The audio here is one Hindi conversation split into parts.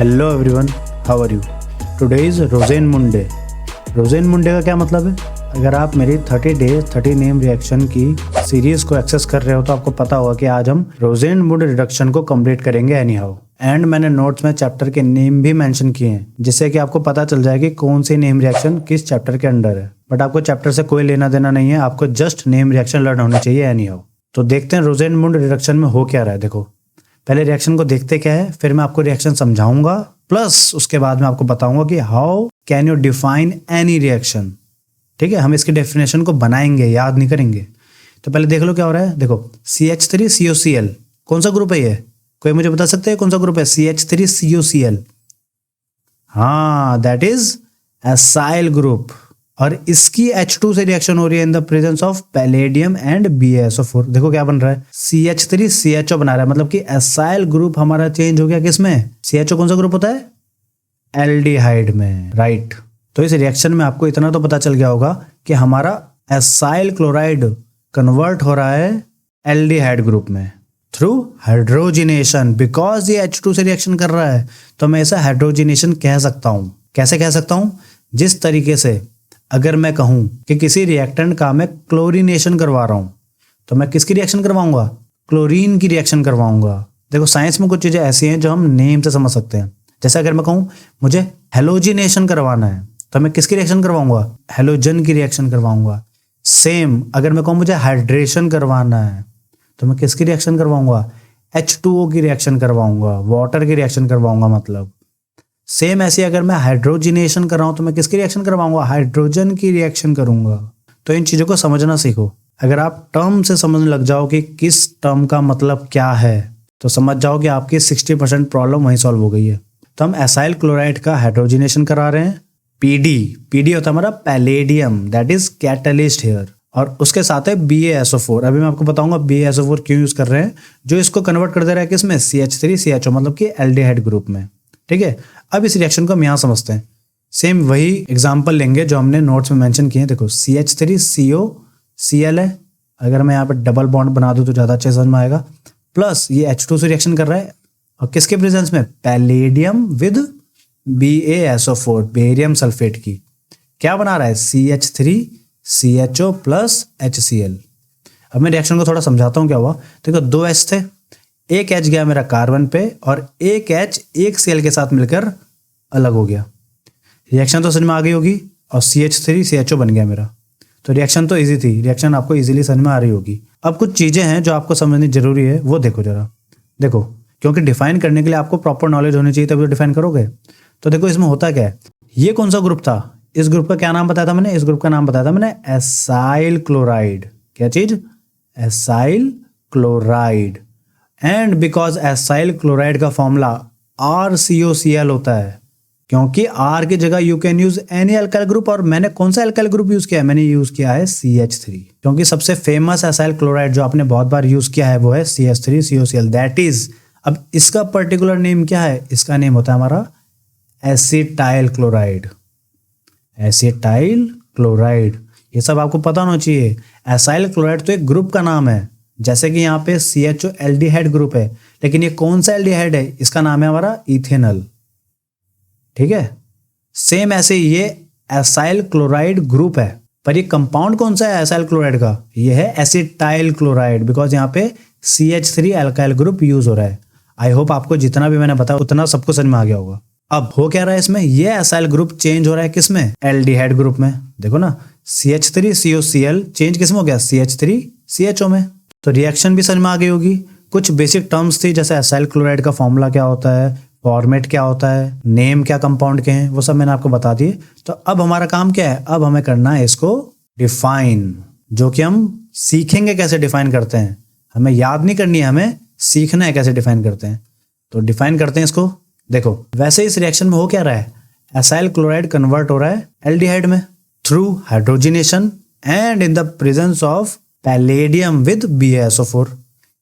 Hello everyone, how are you? Today is Rosenmund. Rosenmund का क्या मतलब है? अगर आप मेरी 30 डेज 30 नेम रिएक्शन की सीरीज को एक्सेस कर रहे हो तो आपको पता होगा कि आज हम रोज़ेनमुंडे रिडक्शन को कंप्लीट करेंगे एनी हाउ। एंड मैंने नोट्स में चैप्टर के नेम भी मेंशन किए हैं जिससे कि आपको पता चल जाए कि कौन सी नेम रिएक्शन किस चैप्टर के अंडर है। बट आपको चैप्टर से कोई लेना देना नहीं है, आपको जस्ट नेम रिएक्शन लर्न होनी चाहिए एनी हाउ। तो देखते हैं रोज़ेनमुंडे रिडक्शन में हो क्या रहा है। देखो, पहले रिएक्शन को देखते क्या है, फिर मैं आपको रिएक्शन समझाऊंगा, प्लस उसके बाद मैं आपको बताऊंगा कि how can you define any reaction. ठीक है, हम इसकी डेफिनेशन को बनाएंगे, याद नहीं करेंगे। तो पहले देख लो क्या हो रहा है। देखो, CH3COCl कौन सा ग्रुप है ये? कोई मुझे बता सकते हैं कौन सा ग्रुप है? CH3COCl। हाँ, दैट इज एसाइल ग्रुप। और इसकी H2 से रिएक्शन हो रही है in the presence of palladium and BaSO4। देखो क्या बन रहा है, CH3CHO बना रहा है, मतलब कि एसाइल ग्रुप हमारा चेंज हो गया किसमें? CHO कौन सा ग्रुप होता है? एल्डिहाइड में, राइट। तो इस रिएक्शन में आपको इतना तो पता चल गया होगा कि हमारा एसाइल क्लोराइड कन्वर्ट हो रहा है एल्डिहाइड ग्रुप में थ्रू हाइड्रोजिनेशन। बिकॉज ये H2 से रिएक्शन कर रहा है तो मैं इसे हाइड्रोजिनेशन कह सकता हूं। कैसे कह सकता हूं? जिस तरीके से अगर मैं कहूं कि किसी रिएक्टेंट का मैं क्लोरीनेशन करवा रहा हूं तो मैं किसकी रिएक्शन करवाऊंगा? क्लोरीन की रिएक्शन करवाऊंगा। देखो, साइंस में कुछ चीजें ऐसी हैं जो हम नेम से समझ सकते हैं। जैसे अगर मैं कहूं मुझे हेलोजिनेशन करवाना है तो मैं किसकी रिएक्शन करवाऊंगा? हेलोजन की रिएक्शन करवाऊंगा। सेम अगर मैं कहूं मुझे हाइड्रेशन करवाना है तो मैं किसकी रिएक्शन करवाऊंगा? H2O की रिएक्शन करवाऊंगा, वाटर की रिएक्शन करवाऊंगा। मतलब सेम ऐसे अगर मैं हाइड्रोजिनेशन कर रहा हूं तो मैं किसकी रिएक्शन करवाऊंगा? हाइड्रोजन की रिएक्शन करूंगा। तो इन चीजों को समझना सीखो। अगर आप टर्म से समझने लग जाओ कि किस टर्म का मतलब क्या है तो समझ जाओ कि आपकी 60% प्रॉब्लम वहीं सॉल्व हो गई है। तो हम एसाइल क्लोराइड का हाइड्रोजिनेशन करा रहे हैं। पीडी होता है हमारा palladium, that is catalyst here. और उसके साथ है BaSO4। अभी मैं आपको बताऊंगा BaSO4 क्यों यूज कर रहे हैं, जो इसको कन्वर्ट कर दे रहा है किसमें? CH3CHO, मतलब कि एल्डिहाइड ग्रुप में। ठीक है, अब इस रिएक्शन को हम यहाँ समझते हैं। सेम वही एग्जांपल लेंगे जो हमने नोट्स में मेंशन किए हैं। देखो, CH3COCl है, अगर मैं यहाँ पे डबल बॉन्ड बना दूं तो ज्यादा अच्छे समझ में आएगा। प्लस ये H2 से रिएक्शन कर रहा है और किसके प्रेजेंस में? Palladium with BaSO4, barium sulphate की। क्या बना रहा है? CH3CHO plus HCl। अब मैं रिएक्शन को थोड़ा समझाता हूँ क्या हुआ। देखो, 2 H थे, एक H गया मेरा कार्बन पे और एक H एक Cl के साथ मिलकर अलग हो गया। रिएक्शन तो समझ में आ गई होगी और CH3CHO बन गया मेरा। तो रिएक्शन तो इजी थी, रिएक्शन आपको इजीली समझ में आ रही होगी। अब कुछ चीजें हैं जो आपको समझनी जरूरी है, वो देखो जरा। देखो, क्योंकि डिफाइन करने के लिए आपको प्रॉपर नॉलेज होनी चाहिए तभी डिफाइन करोगे। तो देखो, इसमें होता क्या है। ये कौन सा ग्रुप था? इस ग्रुप का क्या नाम बताया था मैंने? इस ग्रुप का नाम बताया था मैंने एसाइल क्लोराइड। क्या चीज? Acyl chloride. And because acyl chloride का फॉर्मूला RCOCl होता है, क्योंकि R की जगह you can use any alkyl group. और मैंने कौन सा अल्काइल ग्रुप यूज किया है? मैंने यूज किया है CH3, क्योंकि सबसे फेमस एसाइल क्लोराइड जो आपने बहुत बार यूज किया है वो है CH3COCl, दैट इज। अब इसका पर्टिकुलर नेम क्या है? इसका नेम होता है हमारा एसिटाइल क्लोराइड। एसिटाइल क्लोराइड, ये सब आपको पता होना चाहिए। एसाइल क्लोराइड तो एक ग्रुप का नाम है, जैसे कि यहाँ पे CHO एल्डिहाइड ग्रुप है, लेकिन ये कौन सा एल्डिहाइड है? इसका नाम है हमारा इथेनॉल। ठीक है, सेम ऐसे ये एसाइल क्लोराइड ग्रुप है, पर ये कंपाउंड कौन सा है एसाइल क्लोराइड का? ये है एसिटाइल क्लोराइड, बिकॉज यहाँ पे CH3 अल्काइल ग्रुप यूज हो रहा है। आई होप आपको जितना भी मैंने बताया उतना सबको समझ में आ गया होगा। अब हो क्या रहा है इसमें? ये एसाइल ग्रुप चेंज हो रहा है किसमें? एल्डिहाइड ग्रुप में। देखो ना, CH3COCl चेंज किसमें हो गया? CH3CHO में। तो रिएक्शन भी समझ में आ गई होगी। कुछ बेसिक टर्म्स थी, जैसे एसाइल क्लोराइड का फॉर्मूला क्या होता है, फॉर्मेट क्या होता है, नेम क्या कंपाउंड के हैं, वो सब मैंने आपको बता दिए। तो अब हमारा काम क्या है? अब हमें करना है इसको डिफाइन, जो कि हम सीखेंगे कैसे डिफाइन करते हैं। हमें याद नहीं करनी है, हमें सीखना है कैसे डिफाइन करते हैं। तो डिफाइन करते हैं इसको। देखो, वैसे इस रिएक्शन में हो क्या रहा है? एसाइल क्लोराइड कन्वर्ट हो रहा है एल्डिहाइड में through hydrogenation and in the presence of palladium with BaSO4।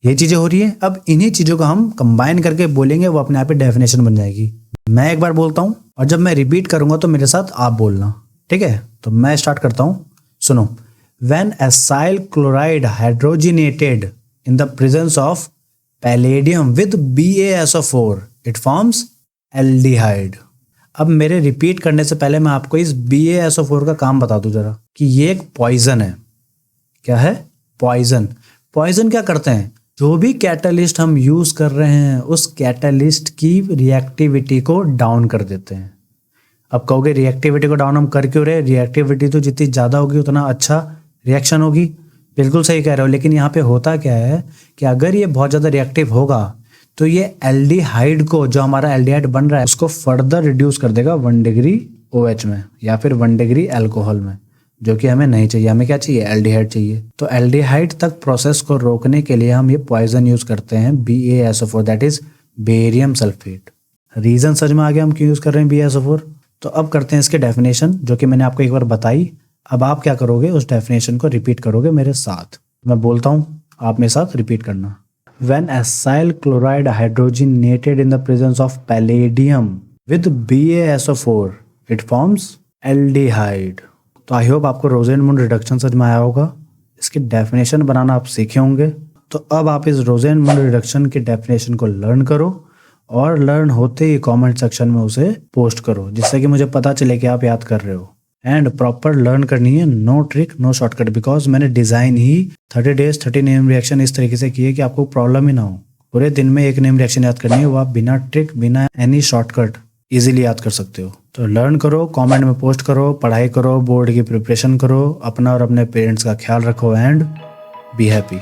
ये चीजें हो रही है। अब इन्हीं चीजों को हम कंबाइन करके बोलेंगे, वो अपने आप ही डेफिनेशन बन जाएगी। मैं एक बार बोलता हूं और जब मैं रिपीट करूंगा तो मेरे साथ आप बोलना, ठीक है? तो मैं स्टार्ट करता हूं, सुनो। When acyl chloride hydrogenated in the presence of palladium with BaSO4, it forms aldehyde. अब मेरे रिपीट करने से पहले मैं आपको इस BaSO4 का काम बता दूं जरा कि ये एक पॉइजन है। क्या है? पॉइजन। पॉइजन क्या करते हैं? जो भी कैटालिस्ट हम यूज कर रहे हैं उस कैटालिस्ट की रिएक्टिविटी को डाउन कर देते हैं। अब कहोगे रिएक्टिविटी को डाउन हम कर क्यों रहे? रिएक्टिविटी तो जितनी ज़्यादा होगी उतना अच्छा रिएक्शन होगी। बिल्कुल सही कह रहे हो, लेकिन यहाँ पे होता क्या है कि अगर ये बहुत ज़्यादा रिएक्टिव होगा तो ये एल्डिहाइड को, जो हमारा एल्डिहाइड बन रहा है, उसको फर्दर रिड्यूस कर देगा 1 डिग्री OH में या फिर 1 डिग्री अल्कोहल में, जो कि हमें नहीं चाहिए। हमें क्या चाहिए? एल्डिहाइड चाहिए। तो एल्डिहाइड तक प्रोसेस को रोकने के लिए हम ये पॉइजन यूज करते हैं BaSO4, that is barium sulphate. Reason समझ में आ गया हम क्यों यूज कर रहे हैं BaSO4। तो अब करते हैं इसके डेफिनेशन, जो कि मैंने आपको एक बार बताई। अब आप क्या करोगे? उस डेफिनेशन को रिपीट करोगे मेरे साथ। मैं बोलता हूँ, आप मेरे साथ रिपीट करना। When acyl chloride hydrogenated in the presence of palladium with BaSO4, it forms aldehyde। तो आई होप आपको रोसेनमुंड रिडक्शन समझ में आया होगा। इसकी डेफिनेशन बनाना आप सीखे होंगे। तो अब आप इस रोसेनमुंड रिडक्शन की डेफिनेशन को लर्न करो और लर्न होते ही कमेंट सेक्शन में उसे पोस्ट करो, जिससे कि मुझे पता चले कि आप याद कर रहे हो। एंड प्रॉपर लर्न करनी है, no trick no shortcut, because मैंने डिजाइन ही 30 days 30 नेम रिएक्शन इस तरीके से किए कि आपको प्रॉब्लम ही ना हो। पूरे दिन में एक नेम रिएक्शन याद करनी है, वो आप बिना ट्रिक बिना एनी शॉर्टकट इजीली याद कर सकते हो। तो लर्न करो, कमेंट में पोस्ट करो, पढ़ाई करो, बोर्ड की प्रिपरेशन करो, अपना और अपने पेरेंट्स का ख्याल रखो एंड बी हैप्पी।